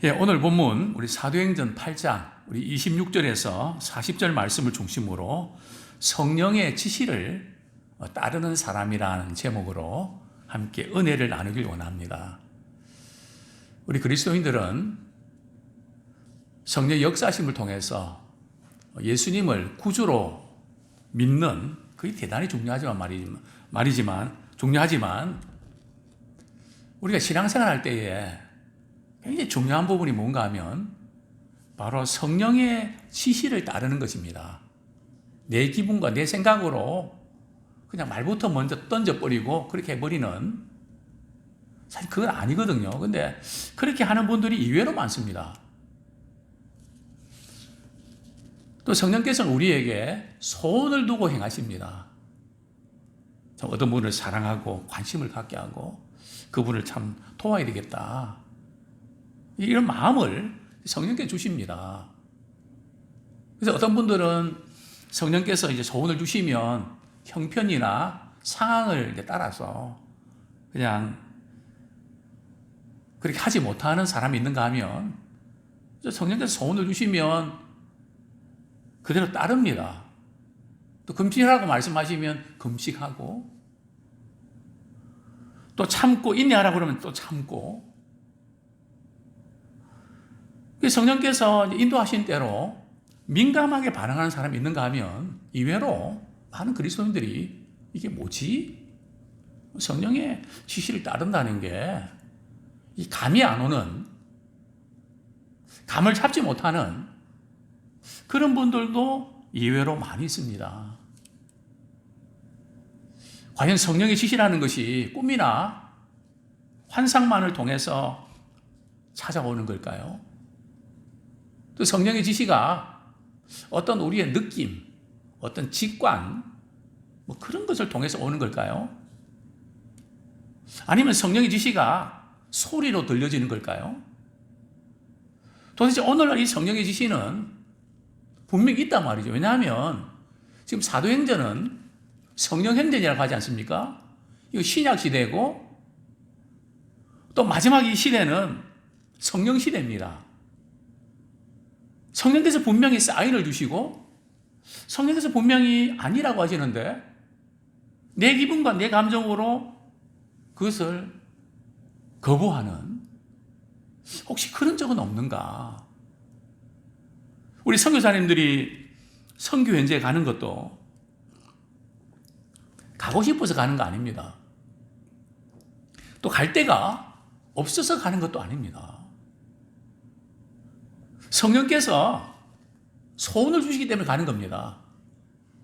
오늘 본문 우리 사도행전 8장 우리 26절에서 40절 말씀을 중심으로 성령의 지시를 따르는 사람이라는 제목으로 함께 은혜를 나누길 원합니다. 우리 그리스도인들은 성령의 역사심을 통해서 예수님을 구주로 믿는 그게 대단히 중요하지만 우리가 신앙생활 할 때에 굉장히 중요한 부분이 뭔가 하면 바로 성령의 지시를 따르는 것입니다. 내 기분과 내 생각으로 그냥 말부터 먼저 던져버리고 그렇게 해버리는, 사실 그건 아니거든요. 근데 그렇게 하는 분들이 의외로 많습니다. 또 성령께서는 우리에게 소원을 두고 행하십니다. 어떤 분을 사랑하고 관심을 갖게 하고 그분을 참 도와야 되겠다, 이런 마음을 성령께 주십니다. 그래서 어떤 분들은 성령께서 이제 소원을 주시면 형편이나 상황을 따라서 그냥 그렇게 하지 못하는 사람이 있는가 하면 성령께서 소원을 주시면 그대로 따릅니다. 또 금식하라고 말씀하시면 금식하고, 또 참고 인내하라고 그러면 또 참고, 성령께서 인도하신 대로 민감하게 반응하는 사람이 있는가 하면 의외로 많은 그리스도인들이 이게 뭐지? 성령의 지시를 따른다는 게 이 감이 안 오는, 감을 잡지 못하는 그런 분들도 의외로 많이 있습니다. 과연 성령의 지시라는 것이 꿈이나 환상만을 통해서 찾아오는 걸까요? 또 성령의 지시가 어떤 우리의 느낌, 어떤 직관, 그런 것을 통해서 오는 걸까요? 아니면 성령의 지시가 소리로 들려지는 걸까요? 도대체 오늘날 이 성령의 지시는 분명히 있단 말이죠. 왜냐하면 지금 사도행전은 성령행전이라고 하지 않습니까? 이거 신약 시대고 또 마지막 이 시대는 성령 시대입니다. 성령께서 분명히 사인을 주시고 성령께서 분명히 아니라고 하시는데 내 기분과 내 감정으로 그것을 거부하는, 혹시 그런 적은 없는가? 우리 선교사님들이 선교 현지에 가는 것도 가고 싶어서 가는 거 아닙니다. 또 갈 데가 없어서 가는 것도 아닙니다. 성령께서 소원을 주시기 때문에 가는 겁니다.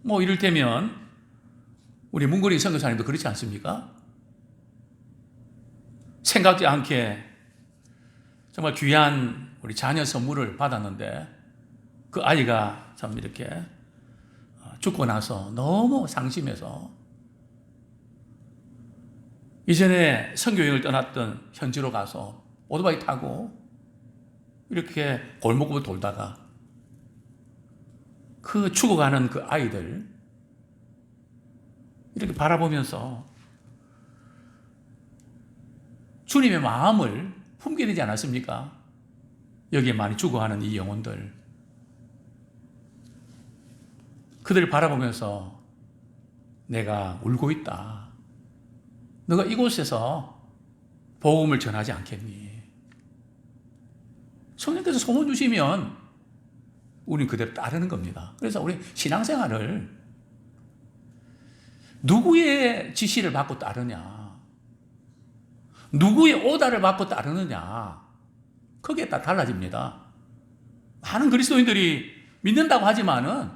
이를테면 우리 문고리 선교사님도 그렇지 않습니까? 생각지 않게 정말 귀한 우리 자녀 선물을 받았는데 그 아이가 참 이렇게 죽고 나서 너무 상심해서 이전에 선교여행을 떠났던 현지로 가서 오토바이 타고 이렇게 골목을 돌다가 그 죽어가는 그 아이들 이렇게 바라보면서 주님의 마음을 품게 되지 않았습니까? 여기에 많이 죽어가는 이 영혼들, 그들을 바라보면서 내가 울고 있다. 너가 이곳에서 복음을 전하지 않겠니? 성령께서 소원 주시면 우리는 그대로 따르는 겁니다. 그래서 우리 신앙생활을 누구의 지시를 받고 따르냐, 누구의 오다를 받고 따르느냐, 거기에 따라 달라집니다. 많은 그리스도인들이 믿는다고 하지만은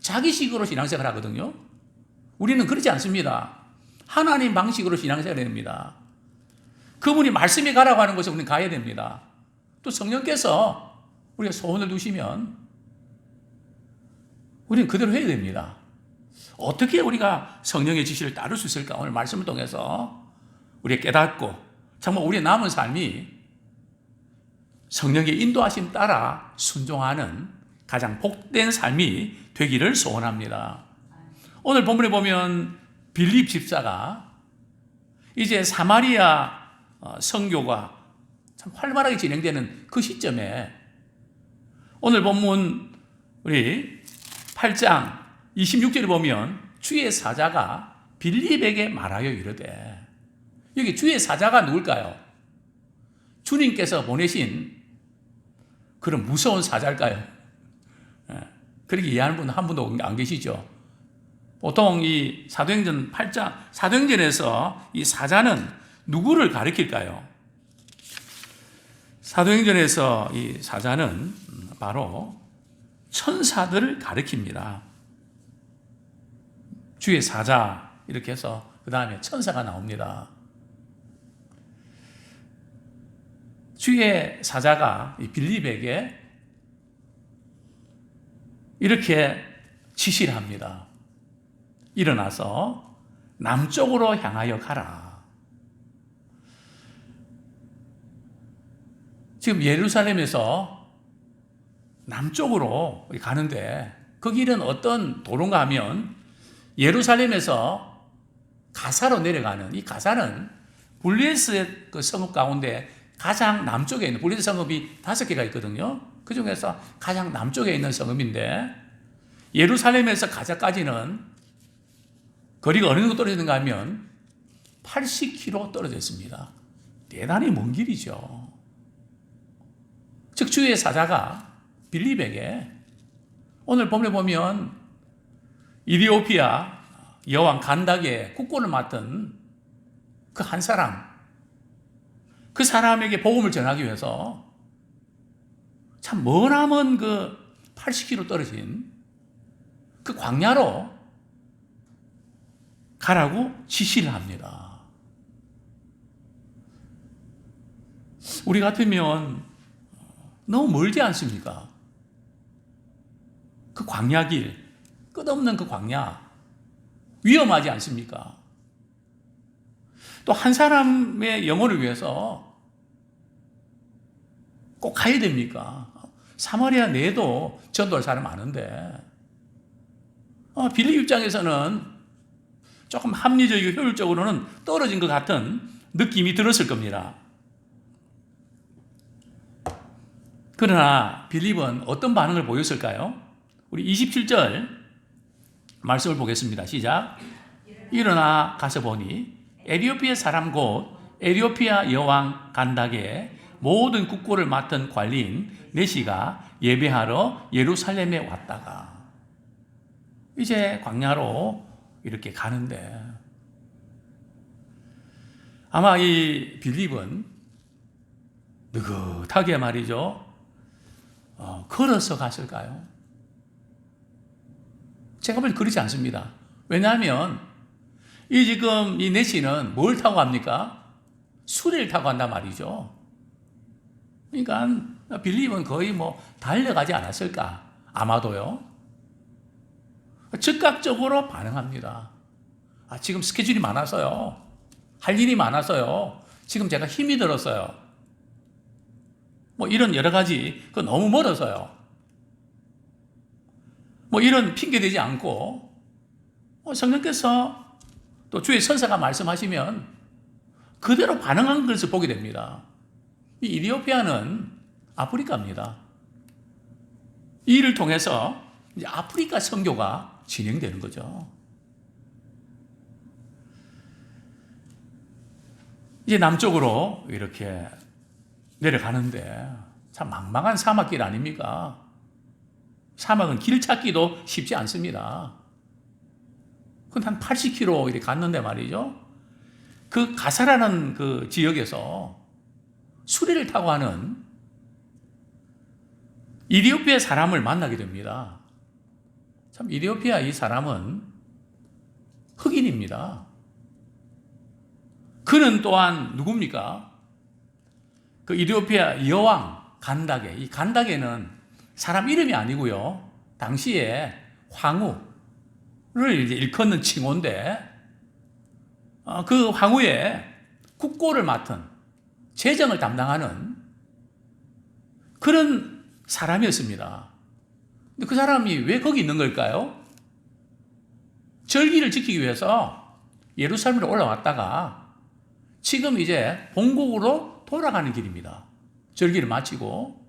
자기식으로 신앙생활 하거든요. 우리는 그렇지 않습니다. 하나님 방식으로 신앙생활 해야 됩니다. 그분이 말씀에 가라고 하는 곳에 우리는 가야 됩니다. 또 성령께서 우리가 소원을 두시면 우리는 그대로 해야 됩니다. 어떻게 우리가 성령의 지시를 따를 수 있을까? 오늘 말씀을 통해서 우리가 깨닫고 정말 우리의 남은 삶이 성령의 인도하심 따라 순종하는 가장 복된 삶이 되기를 소원합니다. 오늘 본문에 보면 빌립 집사가 이제 사마리아 선교가 참 활발하게 진행되는 그 시점에 오늘 본문 우리 8장 26절에 보면 주의 사자가 빌립에게 말하여 이르되, 여기 주의 사자가 누굴까요? 주님께서 보내신 그런 무서운 사자일까요? 그렇게 이해하는 분 한 분도 안 계시죠? 보통 이 사도행전 8장, 사도행전에서 이 사자는 누구를 가리킬까요? 사도행전에서 이 사자는 바로 천사들을 가리킵니다. 주의 사자 이렇게 해서 그 다음에 천사가 나옵니다. 주의 사자가 이 빌립에게 이렇게 지시를 합니다. 일어나서 남쪽으로 향하여 가라. 지금 예루살렘에서 남쪽으로 가는데 그 길은 어떤 도로인가 하면 예루살렘에서 가사로 내려가는, 이 가사는 블레셋 그 성읍 가운데 가장 남쪽에 있는, 블레셋 성읍이 5개가 있거든요. 그 중에서 가장 남쪽에 있는 성읍인데 예루살렘에서 가사까지는 거리가 어느 정도 떨어지는가 하면 80km 떨어져 있습니다. 대단히 먼 길이죠. 즉 주의 사자가 빌립에게 오늘 본문에 보면 이디오피아 여왕 간닥의 국고를 맡은 그 한 사람, 그 사람에게 복음을 전하기 위해서 참 머나먼 그 80km 떨어진 그 광야로 가라고 지시를 합니다. 우리 같으면 너무 멀지 않습니까? 그 광야길, 끝없는 그 광야, 위험하지 않습니까? 또 한 사람의 영혼을 위해서 꼭 가야 됩니까? 사마리아 내에도 전도할 사람 많은데, 빌립 입장에서는 조금 합리적이고 효율적으로는 떨어진 것 같은 느낌이 들었을 겁니다. 그러나 빌립은 어떤 반응을 보였을까요? 우리 27절 말씀을 보겠습니다. 시작. 일어나 가서 보니 에티오피아 사람 곧 에티오피아 여왕 간닥의 모든 국고를 맡은 관리인 네시가 예배하러 예루살렘에 왔다가 이제 광야로 이렇게 가는데 아마 이 빌립은 느긋하게 말이죠. 걸어서 갔을까요? 제가 볼 그렇지 않습니다. 왜냐하면 지금 이 네시는 뭘 타고 갑니까? 수레를 타고 간단 말이죠. 그러니까 빌립은 거의 뭐 달려가지 않았을까? 아마도요. 즉각적으로 반응합니다. 지금 스케줄이 많아서요. 할 일이 많아서요. 지금 제가 힘이 들었어요. 뭐 이런 여러 가지, 그 너무 멀어서요. 뭐 이런 핑계 대지 않고 성령께서 또 주의 선사가 말씀하시면 그대로 반응한 것을 보게 됩니다. 이 이디오피아는 아프리카입니다. 이 일을 통해서 이제 아프리카 선교가 진행되는 거죠. 이제 남쪽으로 이렇게 내려가는데 참 망망한 사막길 아닙니까? 사막은 길 찾기도 쉽지 않습니다. 근데 한 80km 이렇게 갔는데 말이죠. 그 가사라는 그 지역에서 수레를 타고 하는 이디오피아 사람을 만나게 됩니다. 참 이디오피아 이 사람은 흑인입니다. 그는 또한 누굽니까? 그 이디오피아 여왕 간닥에, 이 간닥에는 사람 이름이 아니고요. 당시에 황후를 이제 일컫는 칭호인데, 그 황후의 국고를 맡은 재정을 담당하는 그런 사람이었습니다. 근데 그 사람이 왜 거기 있는 걸까요? 절기를 지키기 위해서 예루살렘으로 올라왔다가 지금 이제 본국으로 돌아가는 길입니다. 절기를 마치고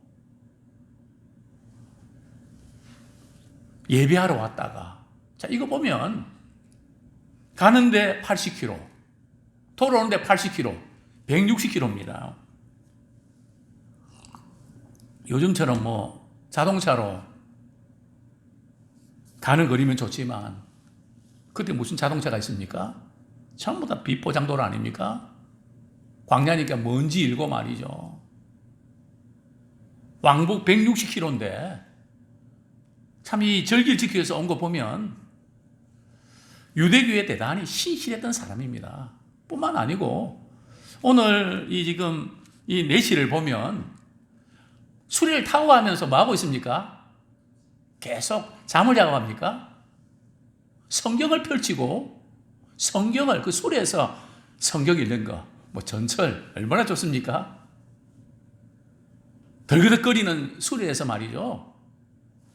예배하러 왔다가, 자, 이거 보면 가는데 80km, 돌아오는데 80km, 160km입니다. 요즘처럼 뭐 자동차로 가는 거리면 좋지만 그때 무슨 자동차가 있습니까? 전부 다 비포장도로 아닙니까? 광야니까 먼지 일고 말이죠. 왕복 160km인데 참 이 절기를 지키기 위해서 온 거 보면 유대교에 대단히 신실했던 사람입니다. 뿐만 아니고 오늘 이 지금 이 내시를 보면 수리를 타고 가면서 뭐 하고 있습니까? 계속 잠을 자고 갑니까? 성경을 펼치고 성경을 그 수리에서 성경 읽는 거, 뭐 전철 얼마나 좋습니까? 덜그덕거리는 수리에서 말이죠.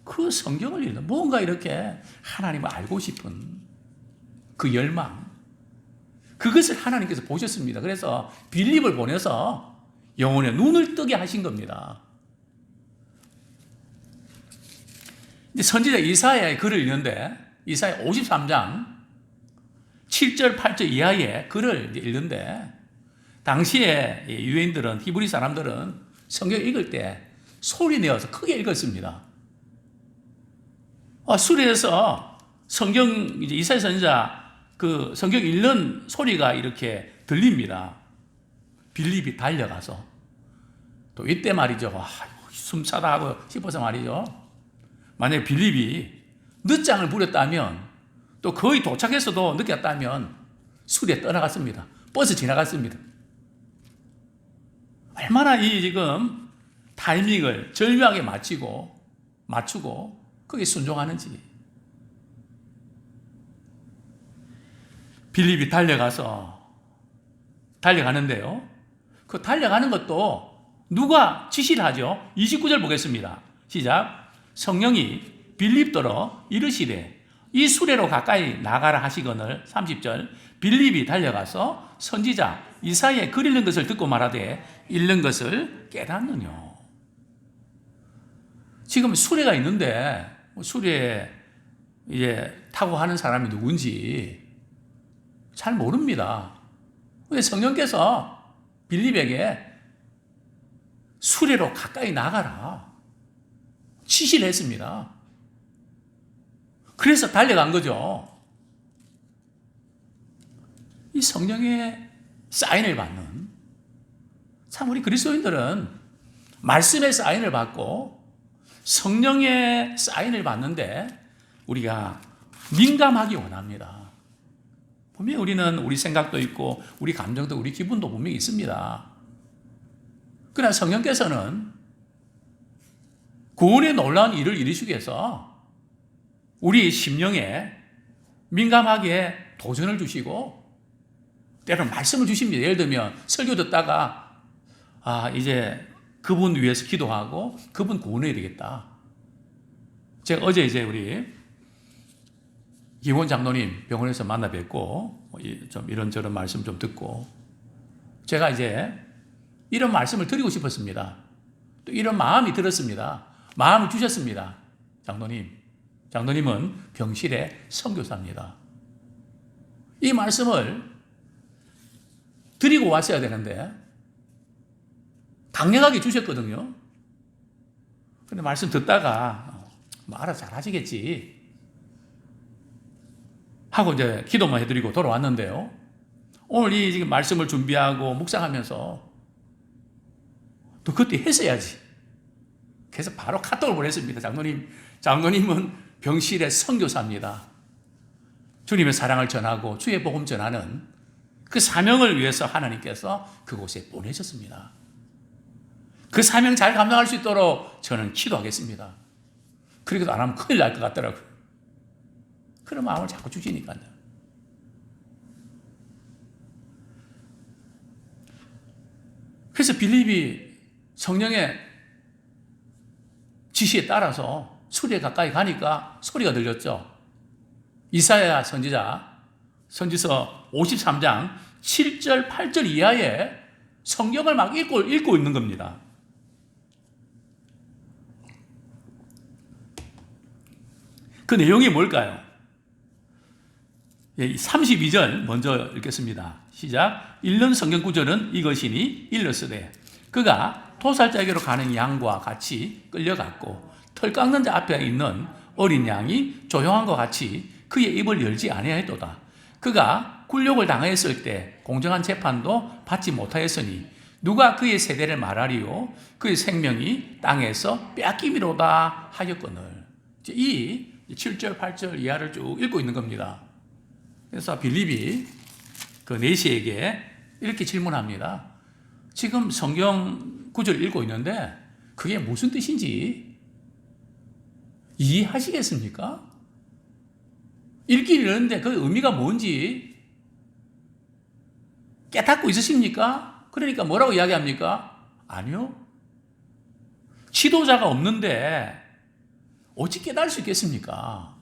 그 성경을 읽는 뭔가 이렇게 하나님을 알고 싶은 그 열망, 그것을 하나님께서 보셨습니다. 그래서 빌립을 보내서 영혼의 눈을 뜨게 하신 겁니다. 선지자 이사야의 글을 읽는데, 이사야 53장 7절 8절 이하의 글을 읽는데, 당시에 유대인들은, 히브리 사람들은 성경 읽을 때 소리 내어서 크게 읽었습니다. 수리에서 성경, 이제 이사야 선지자 그 성경 읽는 소리가 이렇게 들립니다. 빌립이 달려가서. 또 이때 말이죠. 숨차다 하고 싶어서 말이죠. 만약에 빌립이 늦장을 부렸다면, 또 거의 도착해서도 늦었다면 수리에 떠나갔습니다. 버스 지나갔습니다. 얼마나 이 지금 타이밍을 절묘하게 맞추고 거기에 순종하는지. 빌립이 달려가는데요. 그 달려가는 것도 누가 지시를 하죠? 29절 보겠습니다. 시작. 성령이 빌립더러 이르시되 이 수레로 가까이 나가라 하시거늘. 30절. 빌립이 달려가서 선지자 이사야의 글 읽는 것을 듣고 말하되 읽는 것을 깨닫느뇨. 지금 수레가 있는데 수레에 이제 타고 하는 사람이 누군지 잘 모릅니다. 근데 성령께서 빌립에게 수레로 가까이 나가라 지시를 했습니다. 그래서 달려간 거죠. 이 성령의 사인을 받는, 참 우리 그리스도인들은 말씀의 사인을 받고 성령의 사인을 받는데 우리가 민감하기 원합니다. 분명히 우리는 우리 생각도 있고 우리 감정도 우리 기분도 분명히 있습니다. 그러나 성령께서는 구원의 놀라운 일을 이루시기 위해서 우리 심령에 민감하게 도전을 주시고 때로는 말씀을 주십니다. 예를 들면 설교 듣다가 이제 그분 위해서 기도하고 그분 구원해야 되겠다. 제가 어제 이제 우리 김원 장로님 병원에서 만나 뵙고 좀 이런저런 말씀 좀 듣고 제가 이제 이런 말씀을 드리고 싶었습니다. 또 이런 마음이 들었습니다. 마음을 주셨습니다. 장로님은 병실의 선교사입니다. 이 말씀을 드리고 왔어야 되는데 강력하게 주셨거든요. 근데 말씀 듣다가 알아서 잘 하시겠지 하고 이제 기도만 해드리고 돌아왔는데요. 오늘 이 지금 말씀을 준비하고 묵상하면서 또 그때 했어야지. 그래서 바로 카톡을 보냈습니다. 장로님은 병실의 선교사입니다. 주님의 사랑을 전하고 주의 복음 전하는 그 사명을 위해서 하나님께서 그곳에 보내셨습니다. 그 사명 잘 감당할 수 있도록 저는 기도하겠습니다. 그렇게도 안 하면 큰일 날 것 같더라고요. 그런 마음을 자꾸 주시니까요. 그래서 빌립이 성령의 지시에 따라서 수리에 가까이 가니까 소리가 들렸죠. 이사야 선지서 53장 7절 8절 이하에 성경을 막 읽고 있는 겁니다. 그 내용이 뭘까요? 32절 먼저 읽겠습니다. 시작. 읽는 성경 구절은 이것이니 일러스되 그가 도살자에게로 가는 양과 같이 끌려갔고 털 깎는 자 앞에 있는 어린 양이 조용한 것 같이 그의 입을 열지 아니하였도다. 그가 굴욕을 당하였을 때 공정한 재판도 받지 못하였으니 누가 그의 세대를 말하리요? 그의 생명이 땅에서 빼앗김이로다 하였거늘. 이 7절, 8절 이하를 쭉 읽고 있는 겁니다. 그래서 빌립이 그 내시에게 이렇게 질문합니다. 지금 성경 구절을 읽고 있는데 그게 무슨 뜻인지 이해하시겠습니까? 읽긴 읽는데 그 의미가 뭔지 깨닫고 있으십니까? 그러니까 뭐라고 이야기합니까? 아니요. 지도자가 없는데 어찌 깨달을 수 있겠습니까?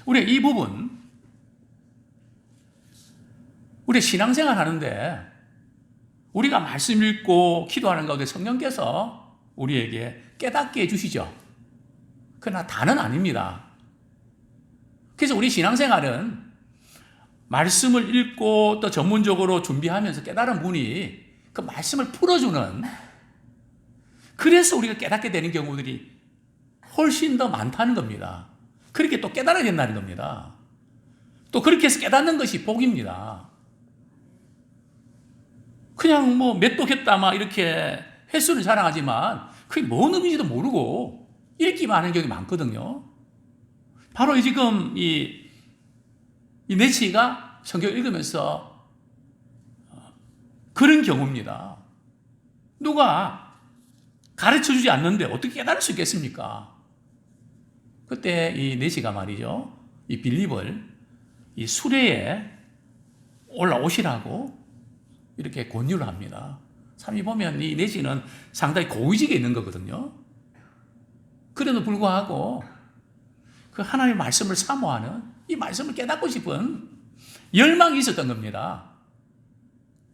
우리 이 부분, 우리 신앙생활 하는데 우리가 말씀 읽고 기도하는 가운데 성령께서 우리에게 깨닫게 해주시죠. 그러나 다는 아닙니다. 그래서 우리 신앙생활은 말씀을 읽고 또 전문적으로 준비하면서 깨달은 분이 그 말씀을 풀어주는, 그래서 우리가 깨닫게 되는 경우들이 훨씬 더 많다는 겁니다. 그렇게 또 깨달아야 된다는 겁니다. 또 그렇게 해서 깨닫는 것이 복입니다. 그냥 뭐 맷독했다 막 이렇게 횟수를 자랑하지만 그게 뭔 의미인지도 모르고 읽기만 하는 경우가 많거든요. 바로 지금 이 네치가 성경 읽으면서 그런 경우입니다. 누가 가르쳐주지 않는데 어떻게 깨달을 수 있겠습니까? 그때 이 네치가 말이죠, 이 빌립을 이 수레에 올라오시라고 이렇게 권유를 합니다. 참이 보면 이 네치는 상당히 고위직에 있는 거거든요. 그래도 불구하고 그 하나님의 말씀을 사모하는, 이 말씀을 깨닫고 싶은 열망이 있었던 겁니다.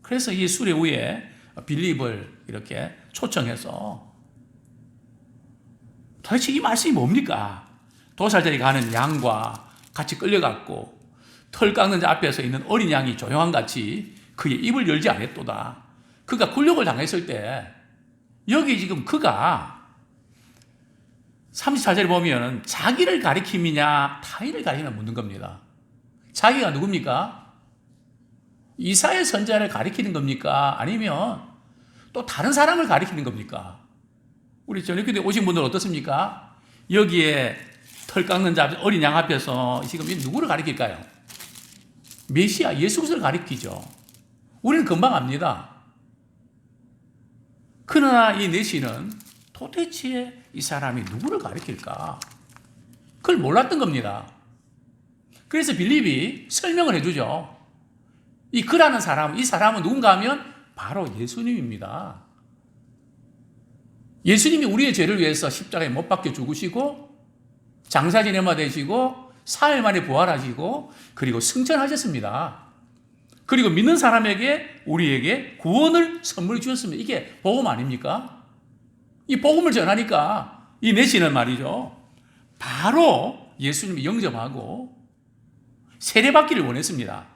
그래서 이 수레 위에 빌립을 이렇게 초청해서 도대체 이 말씀이 뭡니까? 도살자에 가는 양과 같이 끌려갔고 털 깎는 자 앞에서 있는 어린 양이 조용한 같이 그의 입을 열지 않았도다. 그가 굴욕을 당했을 때 여기 지금 그가 34절에 보면 자기를 가리킴이냐 타인을 가리키냐 묻는 겁니다. 자기가 누굽니까? 이사야 선지자를 가리키는 겁니까? 아니면 또 다른 사람을 가리키는 겁니까? 우리 저녁교대 오신 분들 어떻습니까? 여기에 털 깎는 자 어린 양 앞에서 지금 누구를 가리킬까요? 메시아 예수 그리스도를 가리키죠. 우리는 금방 압니다. 그러나 이 내시는 도대체 이 사람이 누구를 가리킬까? 그걸 몰랐던 겁니다. 그래서 빌립이 설명을 해주죠. 이 그라는 사람, 이 사람은 누군가 하면 바로 예수님입니다. 예수님이 우리의 죄를 위해서 십자가에 못 박혀 죽으시고 장사 지내마 되시고 사흘 만에 부활하시고 그리고 승천하셨습니다. 그리고 믿는 사람에게 우리에게 구원을 선물해 주셨습니다. 이게 복음 아닙니까? 이 복음을 전하니까 이 내시는 말이죠, 바로 예수님을 영접하고 세례받기를 원했습니다.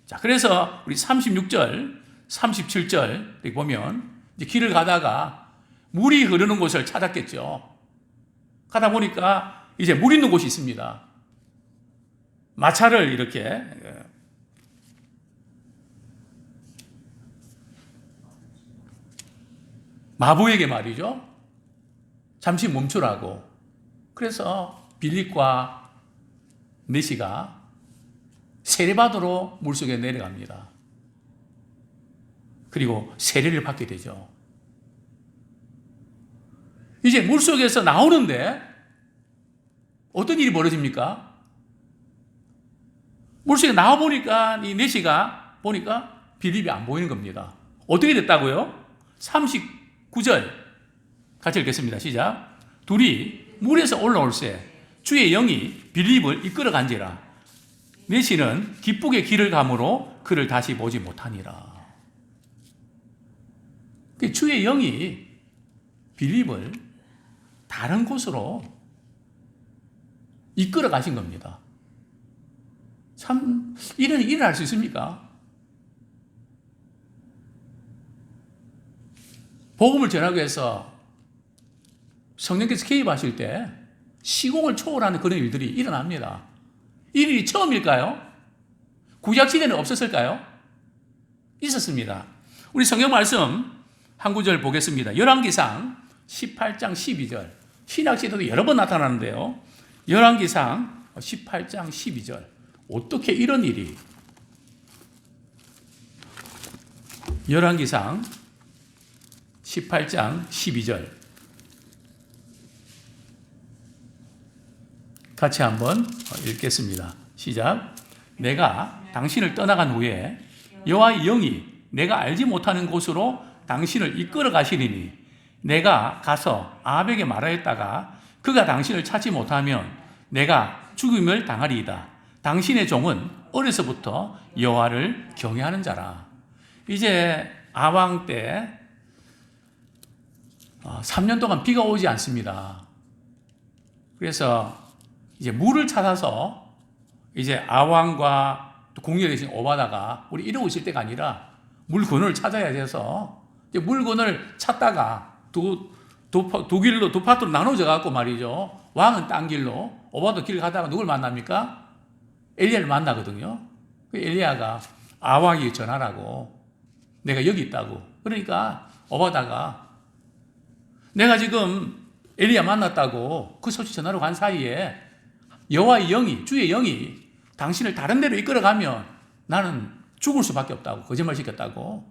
자, 그래서 우리 36절, 37절 보면 이제 길을 가다가 물이 흐르는 곳을 찾았겠죠. 가다 보니까 이제 물 있는 곳이 있습니다. 마차를 이렇게 마부에게 말이죠, 잠시 멈추라고. 그래서 빌립과 네시가 세례받으러 물속에 내려갑니다. 그리고 세례를 받게 되죠. 이제 물속에서 나오는데 어떤 일이 벌어집니까? 물속에 나와보니까 이 네시가 보니까 빌립이 안 보이는 겁니다. 어떻게 됐다고요? 39절 같이 읽겠습니다. 시작. 둘이 물에서 올라올새 주의 영이 빌립을 이끌어 간지라. 네시는 기쁘게 길을 가므로 그를 다시 보지 못하니라. 주의 영이 빌립을 다른 곳으로 이끌어 가신 겁니다. 참 이런 일을 할 수 있습니까? 복음을 전하기 위해서 성령께서 개입하실 때 시공을 초월하는 그런 일들이 일어납니다. 이 일이 처음일까요? 구약시대는 없었을까요? 있었습니다. 우리 성경 말씀 한 구절 보겠습니다. 열왕기상 18장 12절. 신약시대도 여러 번 나타나는데요. 열왕기상 18장 12절. 어떻게 이런 일이? 열왕기상 18장 12절. 같이 한번 읽겠습니다. 시작. 내가 당신을 떠나간 후에 여호와의 영이 내가 알지 못하는 곳으로 당신을 이끌어 가시리니 내가 가서 아합에게 말하였다가 그가 당신을 찾지 못하면 내가 죽임을 당하리이다. 당신의 종은 어려서부터 여호와를 경외하는 자라. 이제 아왕 때 3년 동안 비가 오지 않습니다. 그래서 이제 물을 찾아서 이제 아왕과 공유에 계신 오바다가 우리 이러고 있을 때가 아니라 물건을 찾아야 돼서 이제 물건을 찾다가 두 길로 두 파트로 나눠져 갖고 말이죠. 왕은 딴 길로 오바도 길 가다가 누굴 만납니까? 엘리야를 만나거든요. 엘리야가 아왕에게 전하라고 내가 여기 있다고. 그러니까 오바다가 내가 지금 엘리야 만났다고 그 소식 전하러 간 사이에 여호와의 영이 주의 영이 당신을 다른 데로 이끌어가면 나는 죽을 수밖에 없다고 거짓말 시켰다고.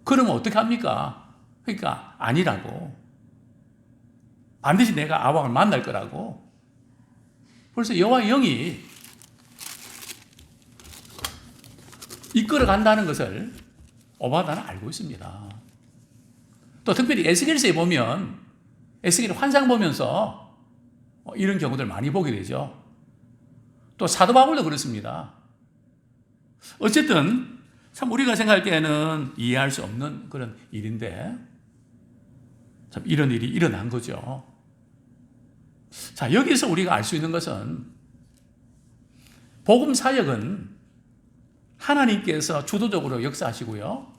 그러면 어떻게 합니까? 그러니까 아니라고. 반드시 내가 아왕을 만날 거라고. 그래서 여호와의 영이 이끌어간다는 것을 오바다는 알고 있습니다. 또 특별히 에스겔서에 보면 에스겔 환상 보면서 이런 경우들 많이 보게 되죠. 또 사도 바울도 그렇습니다. 어쨌든 참 우리가 생각할 때는 이해할 수 없는 그런 일인데 참 이런 일이 일어난 거죠. 자, 여기서 우리가 알 수 있는 것은 복음 사역은 하나님께서 주도적으로 역사하시고요.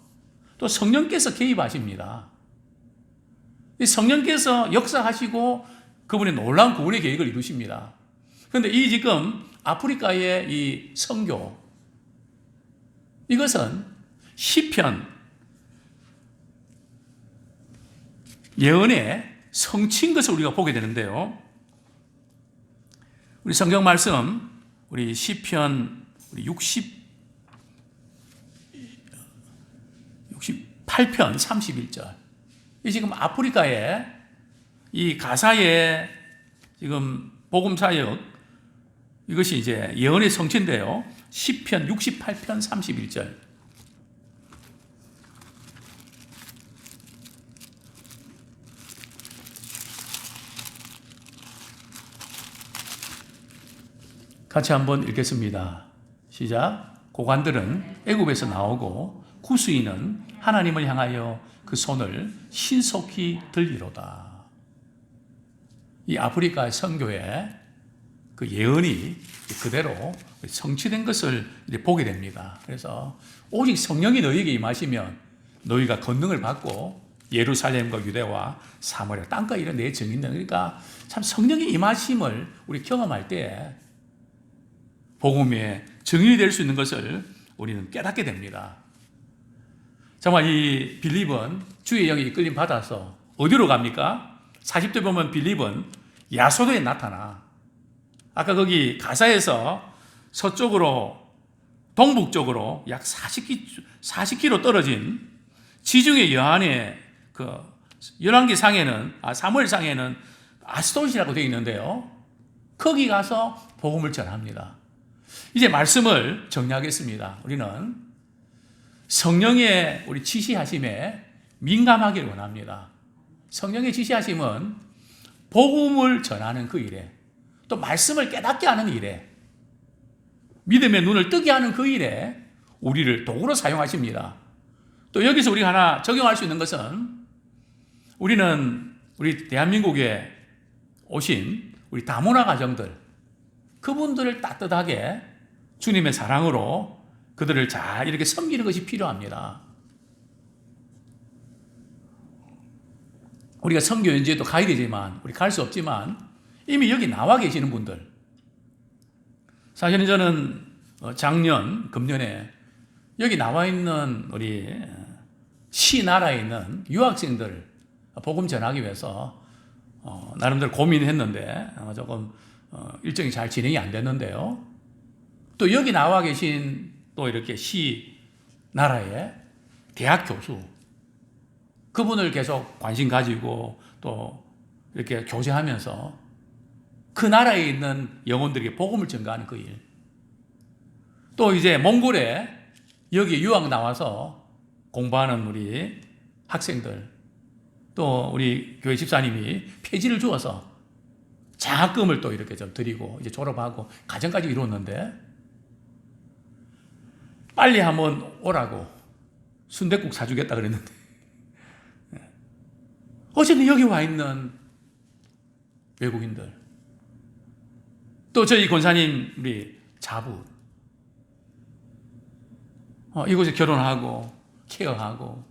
또 성령께서 개입하십니다. 성령께서 역사하시고 그분의 놀라운 구원의 계획을 이루십니다. 그런데 이 지금 아프리카의 이 선교, 이것은 시편 예언의 성취인 것을 우리가 보게 되는데요. 우리 성경 말씀, 우리 시편 68편 31절. 이 지금 아프리카의 이 가사의 지금 복음 사역, 이것이 이제 예언의 성취인데요. 시편 68편 31절. 같이 한번 읽겠습니다. 시작. 고관들은 애굽에서 나오고 구스인은 하나님을 향하여 그 손을 신속히 들리로다. 이 아프리카 선교의 그 예언이 그대로 성취된 것을 보게 됩니다. 그래서 오직 성령이 너희에게 임하시면 너희가 권능을 받고 예루살렘과 유대와 사마리아 땅과 이런 내 증인들. 그러니까 참 성령의 임하심을 우리 경험할 때 복음의 증인이 될 수 있는 것을 우리는 깨닫게 됩니다. 정말 이 빌립은 주의 영이 이끌림 받아서 어디로 갑니까? 40대 보면 빌립은 야소도에 나타나. 아까 거기 가사에서 서쪽으로 동북쪽으로 약 40km 떨어진 지중해 여안의 그 열왕기상에는 사무엘상에는 아스돗이라고 되어 있는데요. 거기 가서 복음을 전합니다. 이제 말씀을 정리하겠습니다. 우리는 성령의 우리 지시하심에 민감하기를 원합니다. 성령의 지시하심은 복음을 전하는 그 일에, 또 말씀을 깨닫게 하는 일에, 믿음의 눈을 뜨게 하는 그 일에 우리를 도구로 사용하십니다. 또 여기서 우리가 하나 적용할 수 있는 것은 우리는 우리 대한민국에 오신 우리 다문화 가정들, 그분들을 따뜻하게 주님의 사랑으로 그들을 잘 이렇게 섬기는 것이 필요합니다. 우리가 선교연지에도 가야 되지만, 우리 갈 수 없지만, 이미 여기 나와 계시는 분들. 사실은 저는 금년에 여기 나와 있는 우리 시 나라에 있는 유학생들 복음 전하기 위해서 나름대로 고민했는데 조금 일정이 잘 진행이 안 됐는데요. 또 여기 나와 계신 또 이렇게 시 나라의 대학 교수, 그분을 계속 관심 가지고 또 이렇게 교제하면서 그 나라에 있는 영혼들에게 복음을 전가하는 그 일. 또 이제 몽골에 여기 유학 나와서 공부하는 우리 학생들, 또 우리 교회 집사님이 폐지를 주어서 장학금을 또 이렇게 좀 드리고 이제 졸업하고 가정까지 이루었는데, 빨리 한번 오라고 순댓국 사주겠다 그랬는데, 어쨌든 여기 와 있는 외국인들, 또 저희 권사님 우리 자부, 이곳에 결혼하고 케어하고,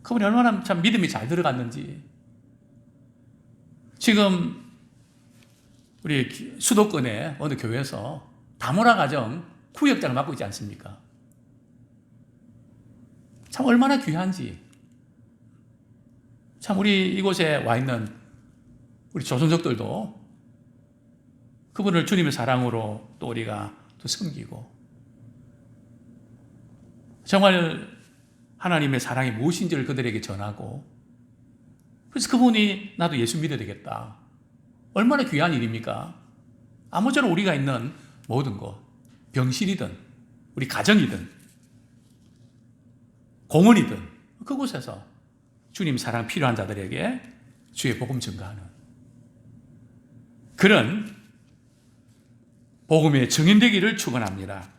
그분이 얼마나 참 믿음이 잘 들어갔는지. 지금 우리 수도권의 어느 교회에서 다문화 가정 구역장을 맡고 있지 않습니까? 참 얼마나 귀한지. 참 우리 이곳에 와 있는 우리 조선족들도 그분을 주님의 사랑으로 또 우리가 또 섬기고, 정말 하나님의 사랑이 무엇인지를 그들에게 전하고, 그래서 그분이 나도 예수 믿어야 되겠다. 얼마나 귀한 일입니까? 아무쪼록 우리가 있는 모든 것, 병실이든 우리 가정이든 공원이든 그곳에서 주님 사랑 필요한 자들에게 주의 복음 전가하는 그런 복음의 증인되기를 축원합니다.